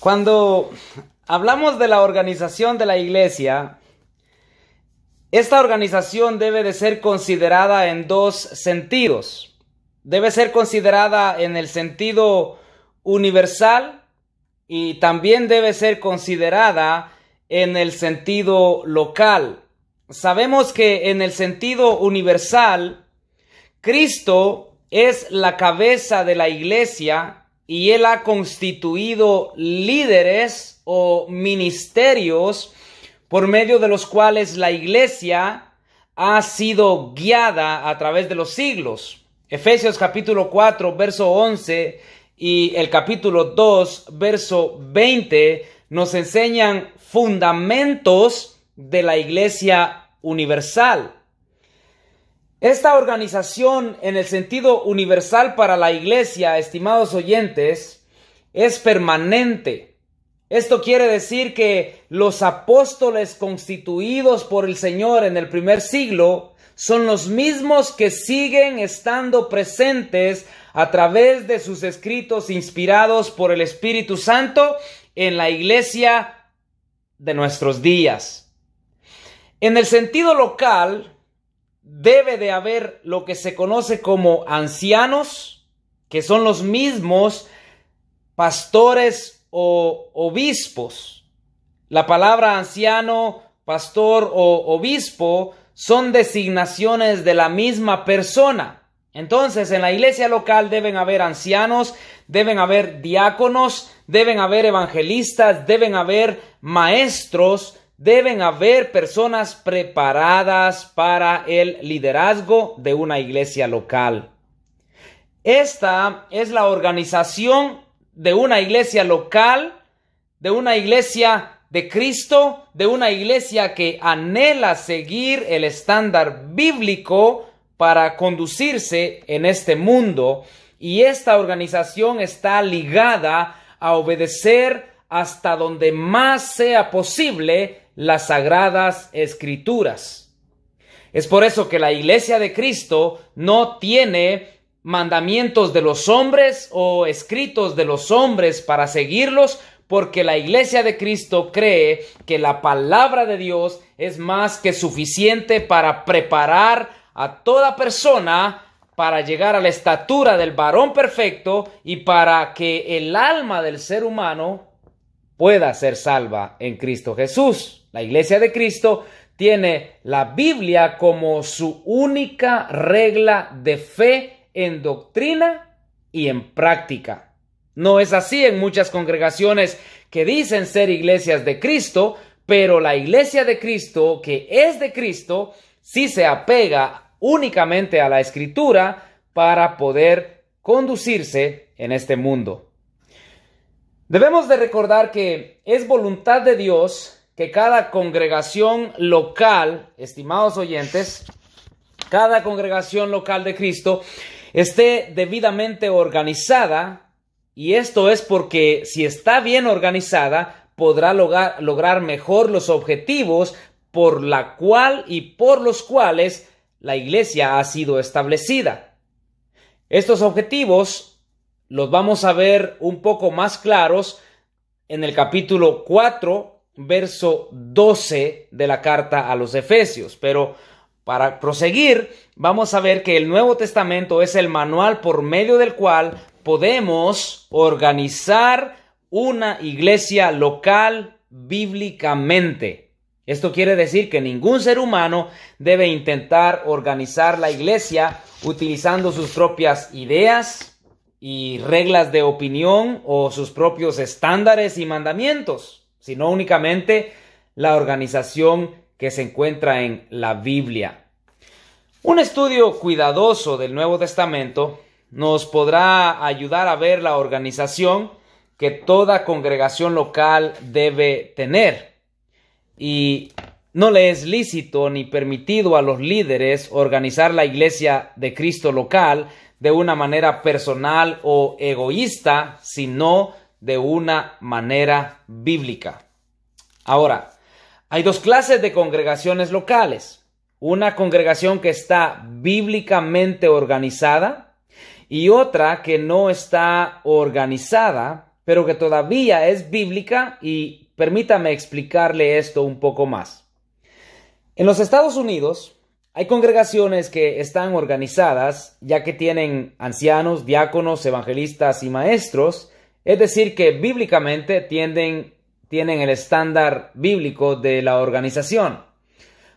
Cuando hablamos de la organización de la iglesia, esta organización debe de ser considerada en dos sentidos. Debe ser considerada en el sentido universal y también debe ser considerada en el sentido local. Sabemos que en el sentido universal, Cristo es la cabeza de la iglesia y Él ha constituido líderes o ministerios por medio de los cuales la iglesia ha sido guiada a través de los siglos. Efesios capítulo 4, verso 11 y el capítulo 2, verso 20 nos enseñan fundamentos de la iglesia universal. Esta organización en el sentido universal para la iglesia, estimados oyentes, es permanente. Esto quiere decir que los apóstoles constituidos por el Señor en el primer siglo son los mismos que siguen estando presentes a través de sus escritos inspirados por el Espíritu Santo en la iglesia de nuestros días. En el sentido local, debe de haber lo que se conoce como ancianos, que son los mismos pastores o obispos. La palabra anciano, pastor o obispo son designaciones de la misma persona. Entonces, en la iglesia local deben haber ancianos, deben haber diáconos, deben haber evangelistas, deben haber maestros, deben haber personas preparadas para el liderazgo de una iglesia local. Esta es la organización de una iglesia local, de una iglesia de Cristo, de una iglesia que anhela seguir el estándar bíblico para conducirse en este mundo. Y esta organización está ligada a obedecer hasta donde más sea posible las sagradas escrituras. Es por eso que la iglesia de Cristo no tiene mandamientos de los hombres o escritos de los hombres para seguirlos, porque la iglesia de Cristo cree que la palabra de Dios es más que suficiente para preparar a toda persona para llegar a la estatura del varón perfecto y para que el alma del ser humano pueda ser salva en Cristo Jesús. La iglesia de Cristo tiene la Biblia como su única regla de fe en doctrina y en práctica. No es así en muchas congregaciones que dicen ser iglesias de Cristo, pero la iglesia de Cristo, que es de Cristo, sí se apega únicamente a la Escritura para poder conducirse en este mundo. Debemos de recordar que es voluntad de Dios que cada congregación local, estimados oyentes, cada congregación local de Cristo esté debidamente organizada, y esto es porque si está bien organizada, podrá lograr mejor los objetivos por la cual y por los cuales la iglesia ha sido establecida. Estos objetivos los vamos a ver un poco más claros en el capítulo 4, verso 12 de la carta a los Efesios. Pero para proseguir, vamos a ver que el Nuevo Testamento es el manual por medio del cual podemos organizar una iglesia local bíblicamente. Esto quiere decir que ningún ser humano debe intentar organizar la iglesia utilizando sus propias ideas y reglas de opinión o sus propios estándares y mandamientos, sino únicamente la organización que se encuentra en la Biblia. Un estudio cuidadoso del Nuevo Testamento nos podrá ayudar a ver la organización que toda congregación local debe tener. Y no le es lícito ni permitido a los líderes organizar la iglesia de Cristo local de una manera personal o egoísta, sino de una manera bíblica. Ahora, hay dos clases de congregaciones locales. Una congregación que está bíblicamente organizada y otra que no está organizada pero que todavía es bíblica, y permítame explicarle esto un poco más. En los Estados Unidos hay congregaciones que están organizadas, ya que tienen ancianos, diáconos, evangelistas y maestros, es decir, que bíblicamente tienen el estándar bíblico de la organización.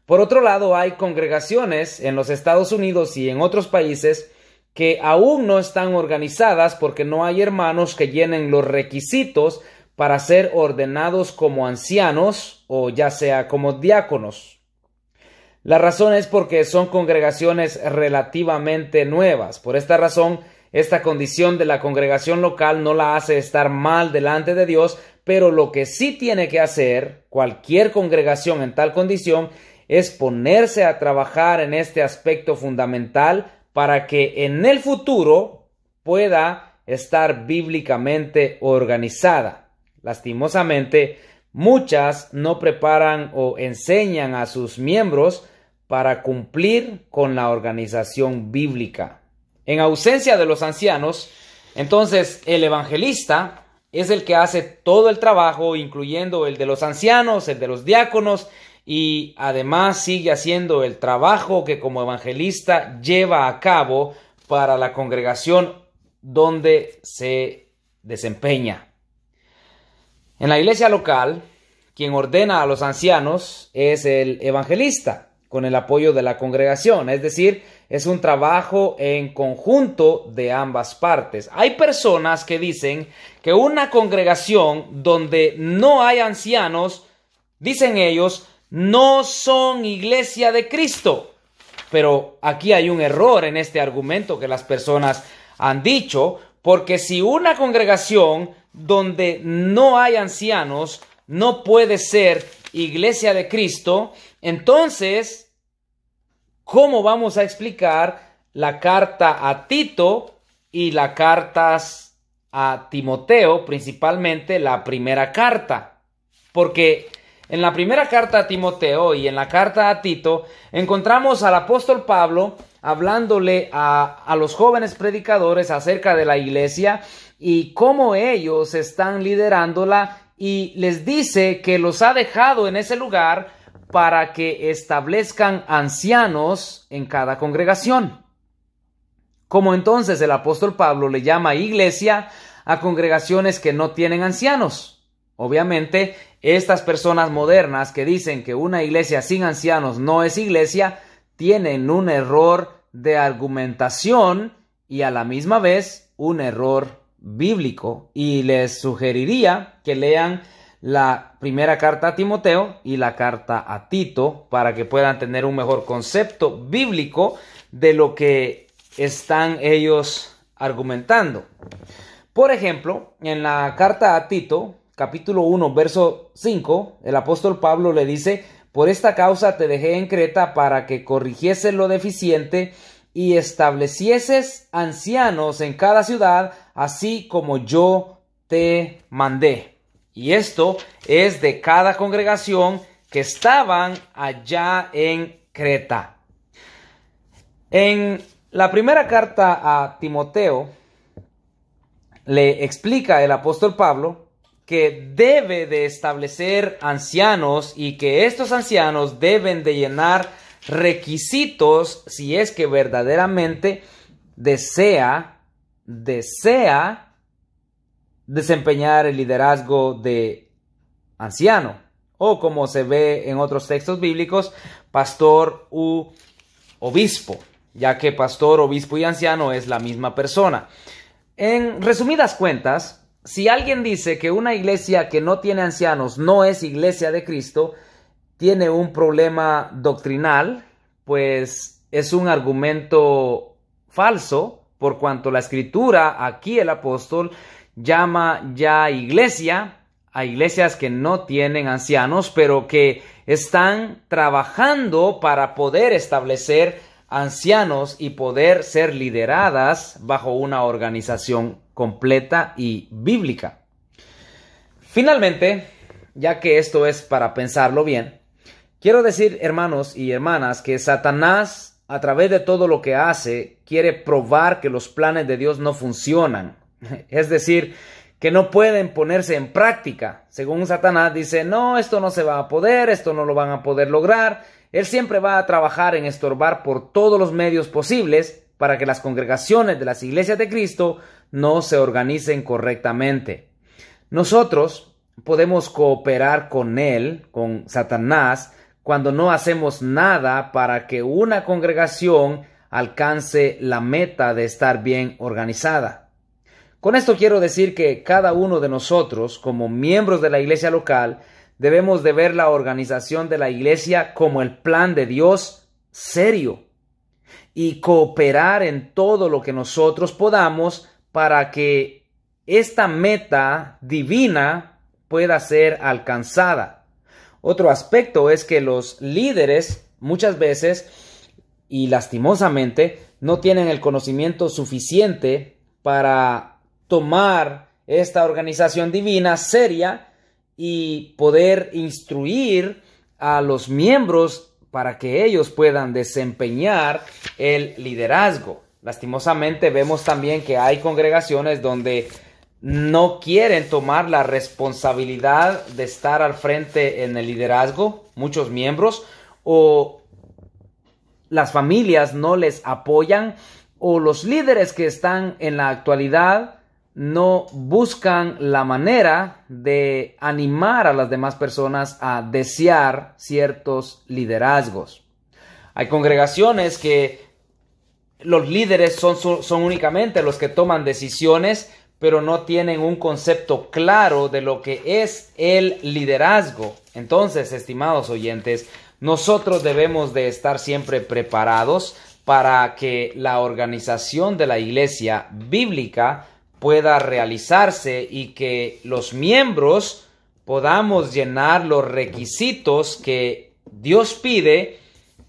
Por otro lado, hay congregaciones en los Estados Unidos y en otros países que aún no están organizadas porque no hay hermanos que llenen los requisitos para ser ordenados como ancianos o ya sea como diáconos. La razón es porque son congregaciones relativamente nuevas. Por esta razón, esta condición de la congregación local no la hace estar mal delante de Dios, pero lo que sí tiene que hacer cualquier congregación en tal condición es ponerse a trabajar en este aspecto fundamental para que en el futuro pueda estar bíblicamente organizada. Lastimosamente, muchas no preparan o enseñan a sus miembros para cumplir con la organización bíblica. En ausencia de los ancianos, entonces el evangelista es el que hace todo el trabajo, incluyendo el de los ancianos, el de los diáconos, y además sigue haciendo el trabajo que como evangelista lleva a cabo para la congregación donde se desempeña. En la iglesia local, quien ordena a los ancianos es el evangelista, con el apoyo de la congregación, es decir, es un trabajo en conjunto de ambas partes. Hay personas que dicen que una congregación donde no hay ancianos, dicen ellos, no son iglesia de Cristo. Pero aquí hay un error en este argumento que las personas han dicho, porque si una congregación donde no hay ancianos no puede ser iglesia de Cristo, entonces, ¿cómo vamos a explicar la carta a Tito y las cartas a Timoteo, principalmente la primera carta? Porque en la primera carta a Timoteo y en la carta a Tito encontramos al apóstol Pablo hablándole a los jóvenes predicadores acerca de la iglesia y cómo ellos están liderándola, y les dice que los ha dejado en ese lugar para que establezcan ancianos en cada congregación. Como entonces el apóstol Pablo le llama iglesia a congregaciones que no tienen ancianos. Obviamente, estas personas modernas que dicen que una iglesia sin ancianos no es iglesia, tienen un error de argumentación y a la misma vez un error bíblico. Y les sugeriría que lean la primera carta a Timoteo y la carta a Tito para que puedan tener un mejor concepto bíblico de lo que están ellos argumentando. Por ejemplo, en la carta a Tito, capítulo 1, verso 5, el apóstol Pablo le dice: por esta causa te dejé en Creta para que corrigieses lo deficiente y establecieses ancianos en cada ciudad, así como yo te mandé. Y esto es de cada congregación que estaban allá en Creta. En la primera carta a Timoteo le explica el apóstol Pablo que debe de establecer ancianos y que estos ancianos deben de llenar requisitos si es que verdaderamente desea desempeñar el liderazgo de anciano, o como se ve en otros textos bíblicos, pastor u obispo, ya que pastor, obispo y anciano es la misma persona. En resumidas cuentas, si alguien dice que una iglesia que no tiene ancianos no es iglesia de Cristo, tiene un problema doctrinal, pues es un argumento falso, por cuanto la escritura, aquí el apóstol, llama ya iglesia a iglesias que no tienen ancianos, pero que están trabajando para poder establecer ancianos y poder ser lideradas bajo una organización completa y bíblica. Finalmente, ya que esto es para pensarlo bien, quiero decir, hermanos y hermanas, que Satanás, a través de todo lo que hace, quiere probar que los planes de Dios no funcionan. Es decir, que no pueden ponerse en práctica. Según Satanás dice, no, esto no se va a poder, esto no lo van a poder lograr. Él siempre va a trabajar en estorbar por todos los medios posibles para que las congregaciones de las iglesias de Cristo no se organicen correctamente. Nosotros podemos cooperar con él, con Satanás, cuando no hacemos nada para que una congregación alcance la meta de estar bien organizada. Con esto quiero decir que cada uno de nosotros, como miembros de la iglesia local, debemos de ver la organización de la iglesia como el plan de Dios serio y cooperar en todo lo que nosotros podamos para que esta meta divina pueda ser alcanzada. Otro aspecto es que los líderes muchas veces y lastimosamente no tienen el conocimiento suficiente para tomar esta organización divina seria y poder instruir a los miembros para que ellos puedan desempeñar el liderazgo. Lastimosamente vemos también que hay congregaciones donde no quieren tomar la responsabilidad de estar al frente en el liderazgo, muchos miembros, o las familias no les apoyan, o los líderes que están en la actualidad no buscan la manera de animar a las demás personas a desear ciertos liderazgos. Hay congregaciones que los líderes son únicamente los que toman decisiones, pero no tienen un concepto claro de lo que es el liderazgo. Entonces, estimados oyentes, nosotros debemos de estar siempre preparados para que la organización de la iglesia bíblica pueda realizarse y que los miembros podamos llenar los requisitos que Dios pide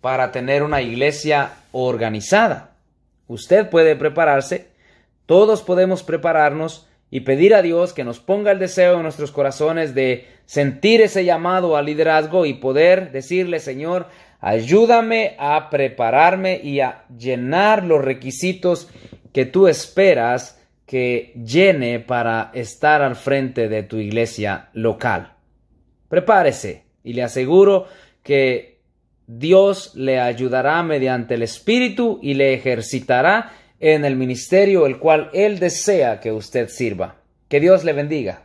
para tener una iglesia organizada. Usted puede prepararse, todos podemos prepararnos y pedir a Dios que nos ponga el deseo en nuestros corazones de sentir ese llamado al liderazgo y poder decirle, Señor, ayúdame a prepararme y a llenar los requisitos que tú esperas que llene para estar al frente de tu iglesia local. Prepárese y le aseguro que Dios le ayudará mediante el Espíritu y le ejercitará en el ministerio el cual Él desea que usted sirva. Que Dios le bendiga.